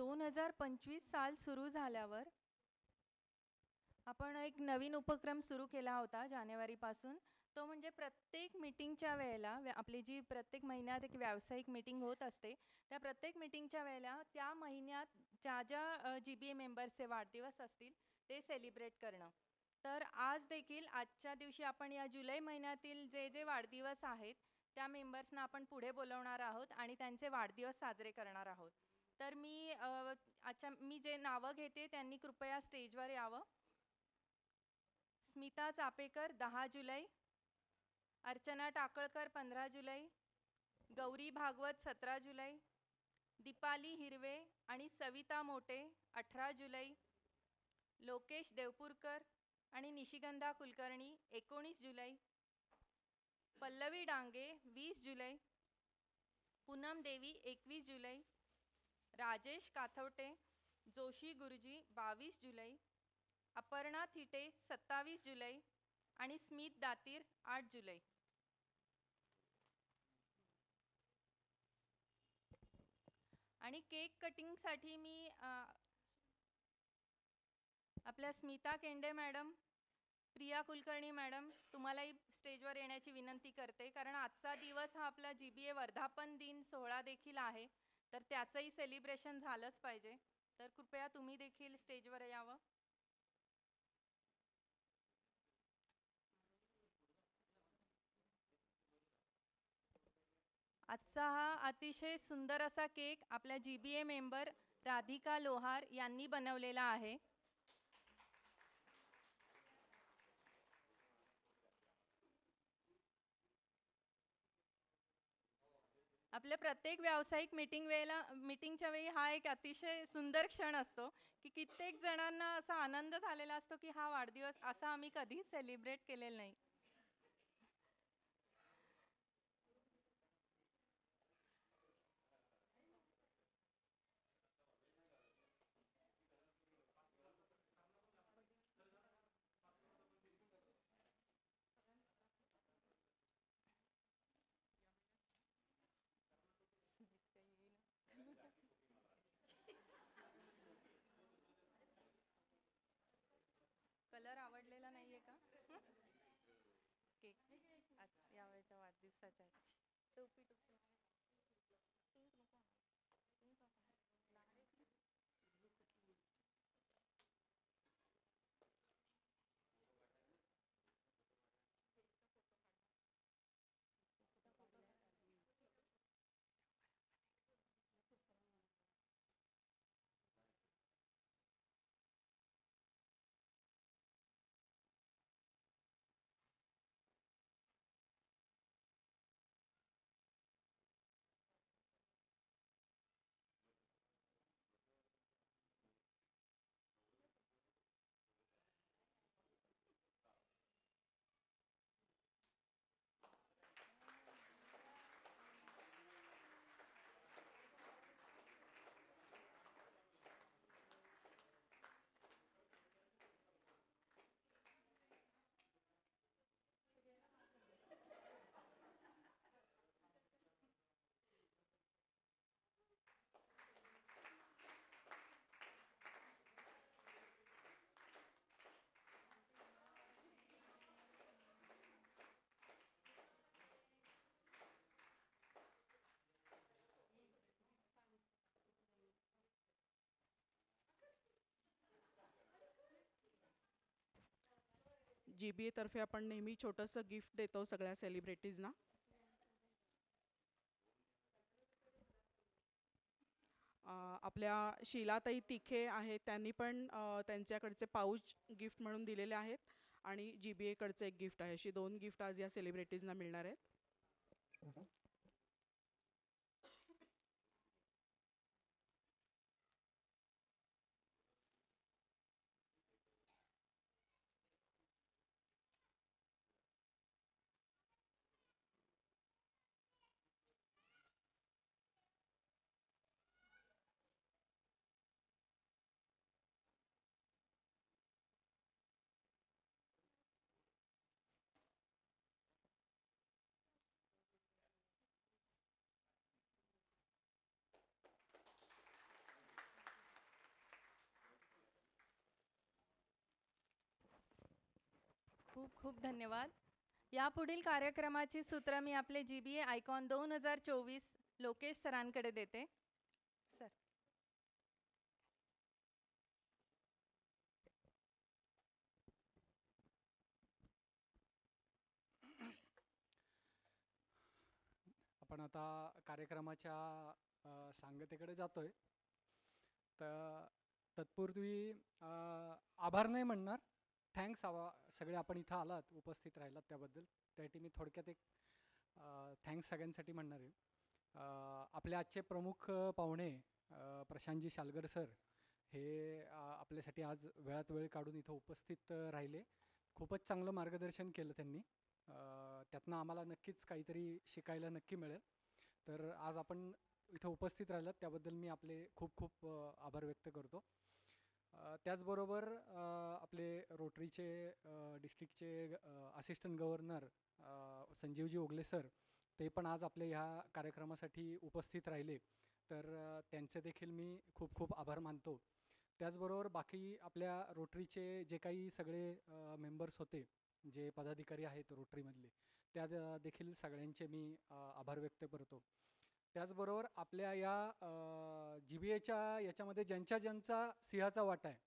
2025 साल सुरू झाल्यावर आपण एक नवीन उपक्रम सुरू केला होता जानेवारीपासून. तो म्हणजे प्रत्येक मीटिंगच्या वेळेला आपली जी प्रत्येक महिन्यात एक व्यावसायिक मीटिंग होत असते, त्या प्रत्येक मीटिंगच्या वेळेला त्या महिन्यात ज्या GBA मेंबर्सचे वाढदिवस असतील ते सेलिब्रेट करणं. तर आज देखील आजच्या दिवशी आपण या जुलै महिन्यातील जे जे वाढदिवस आहेत त्या मेंबर्सना आपण पुढे बोलवणार आहोत आणि त्यांचे वाढदिवस साजरे करणार आहोत. तर मी जे नावं घेते त्यांनी कृपया स्टेजवर यावं. स्मिता चापेकर 10 जुलै, अर्चना टाकळकर 15 जुलै, गौरी भागवत 17 जुलै, दीपाली हिरवे आणि सविता मोटे 18 जुलै, लोकेश देवपूरकर आणि निशिगंधा कुलकर्णी 19 जुलै, पल्लवी डांगे 20 जुलै, पूनम देवी 21 जुलै, राजेश काथवटे, जोशी गुरुजी 22 जुलै, अपर्णा थिटे 27 जुलै आणि स्मित दातीर 8 जुलै. आणि केक कटिंगसाठी मी आपल्या स्मिता केंडे मॅडम, प्रिया कुलकर्णी मॅडम तुम्हालाही स्टेजवर येण्याची विनंती करते, कारण आजचा दिवस हा आपला GBA वर्धापन दिन सोहळा देखील आहे, तर त्याचंही सेलिब्रेशन झालंच पाहिजे. तर कृपया तुम्ही देखील स्टेजवर यावं. आजचा हा अतिशय सुंदर असा केक आपल्या GBA मेंबर राधिका लोहार यांनी बनवलेला आहे. आपल्या प्रत्येक व्यावसायिक मीटिंगच्या वेळी हा एक अतिशय सुंदर क्षण असतो की कित्येक जणांना असा आनंद झालेला असतो की हा वाढदिवस असा आम्ही कधीच सेलिब्रेट केलेला नाही. कलर आवडलेला नाहीये का केक यावेळेच्या वाढदिवसाच्या? टोपी टोपी GBA तर्फे आपण नेहमी छोटंसं गिफ्ट देतो सगळ्या सेलिब्रिटीजना. आपल्या शीलाताई तिखे आहेत, त्यांनी पण त्यांच्याकडचे पाऊच गिफ्ट म्हणून दिलेले आहेत आणि GBA कडचे एक गिफ्ट आहे. अशी 2 गिफ्ट आज या सेलिब्रिटीजना मिळणार आहेत. खूप खूप धन्यवाद. यापुढील कार्यक्रमाची सूत्र मी आपले GBA आयकॉन 2024 लोकेश सरांकडे देते. सर. आपण आता कार्यक्रमाच्या सांगतेकडे जातोय. तर तत्पूर्वी आभार नाही म्हणणार, थँक्स सगळे आपण इथं आलात, उपस्थित राहिलात त्याबद्दल. त्यासाठी मी थोडक्यात एक थँक्स सगळ्यांसाठी म्हणणार आहे. आपले आजचे प्रमुख पाहुणे प्रशांतजी शालगर सर हे आपल्यासाठी आज वेळात वेळ काढून इथं उपस्थित राहिले. खूपच चांगलं मार्गदर्शन केलं त्यांनी. त्यातनं आम्हाला नक्कीच काहीतरी शिकायला नक्की मिळेल. तर आज आपण इथं उपस्थित राहिलात त्याबद्दल मी आपले खूप खूप आभार व्यक्त करतो. त्याचबरोबर आपले रोटरीचे डिस्ट्रिक्टचे assistant governor Sanjeevji Ogale sir, ते पण आज आपल्या ह्या कार्यक्रमासाठी उपस्थित राहिले. तर त्यांचे देखील मी खूप खूप आभार मानतो. त्याचबरोबर बाकी आपल्या रोटरीचे जे काही सगळे मेंबर्स होते, जे पदाधिकारी आहेत रोटरीमधले, त्या देखील सगळ्यांचे मी आभार व्यक्त करतो. त्याचबरोबर आपल्या या GBAच्या याच्यामध्ये ज्यांचा सिंहाचा वाटा आहे,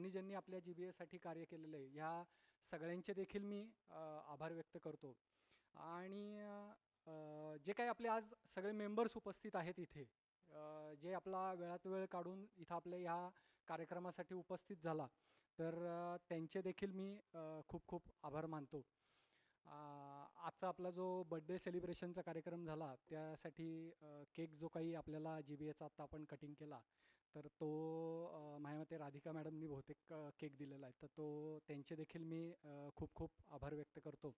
ज्यांनी आपल्या GBAसाठी कार्य केलेलं आहे, ह्या सगळ्यांचे देखील मी आभार व्यक्त करतो. आणि जे काही आपले आज सगळे मेंबर्स उपस्थित आहेत इथे, जे आपला वेळात वेळ काढून इथं आपल्या ह्या कार्यक्रमासाठी उपस्थित झाला, तर त्यांचे देखील मी खूप खूप आभार मानतो. आजचा आपला जो बड्डे सेलिब्रेशनचा कार्यक्रम झाला, त्यासाठी केक जो काही आपल्याला GBAचा आत्ता आपण कटिंग केला, तर तो माझ्या मते राधिका मॅडमनी बहुतेक केक दिलेला आहे. तर तो त्यांचे देखील मी खूप खूप आभार व्यक्त करतो.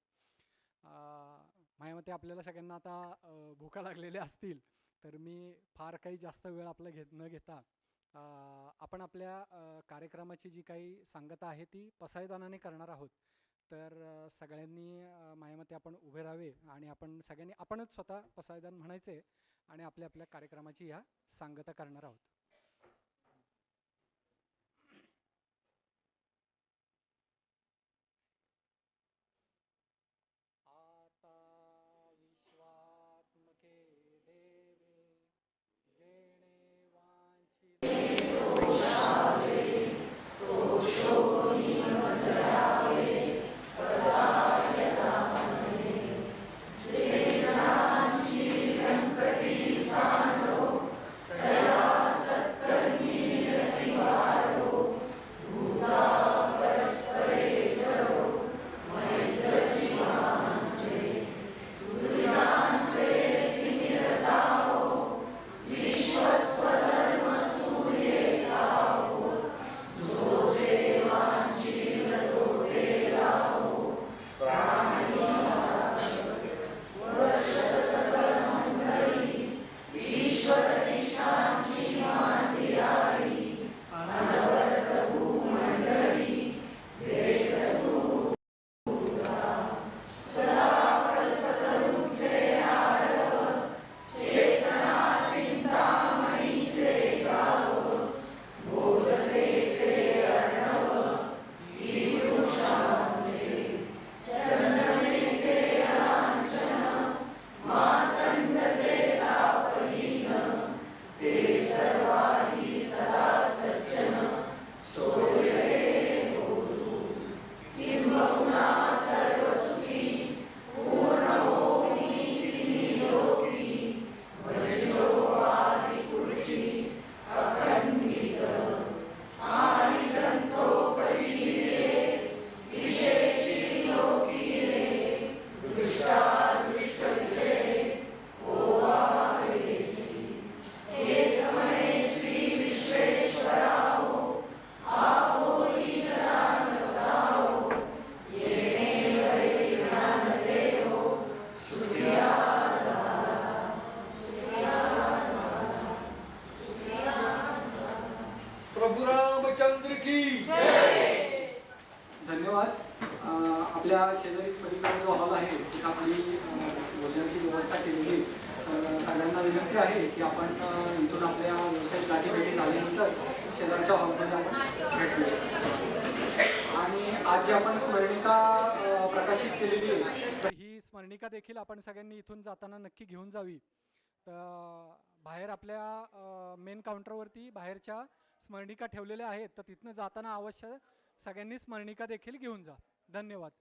माझ्या मते आपल्याला सगळ्यांना आता भुका लागलेल्या असतील, तर मी फार काही जास्त वेळ आपला न घेता आपण आपल्या कार्यक्रमाची जी काही सांगता आहे ती पसायदानाने करणार आहोत. तर सगळ्यांनी माझ्या मते आपण उभे राहावे आणि आपण सगळ्यांनी आपणच स्वतः पसायदान म्हणायचे आणि आपल्या कार्यक्रमाची ह्या सांगता करणार आहोत. आता विश्वात्मके देवे जेणे वांछित धन्यवाद. आपल्या शेजारीच पलीकडे जो हॉल आहे तिथं आपली भोजनाची व्यवस्था केलेली. तर सगळ्यांना विनंती आहे की आपण इथून आपल्या व्यावसायिक गाठीभेटी झाल्यानंतर शेजारच्या हॉलमध्ये आपण भेटूया. आणि आज जी आपण स्मरणिका प्रकाशित केलेली आहे तर ही स्मरणिका देखील आपण सगळ्यांनी इथून जाताना नक्की घेऊन जावी. तर बाहेर आपल्या मेन काउंटरवरती बाहेरच्या स्मरणिका ठेवलेल्या आहेत, तर तिथनं जाताना अवश्य सगळ्यांनी स्मरणिका देखील घेऊन जा. धन्यवाद.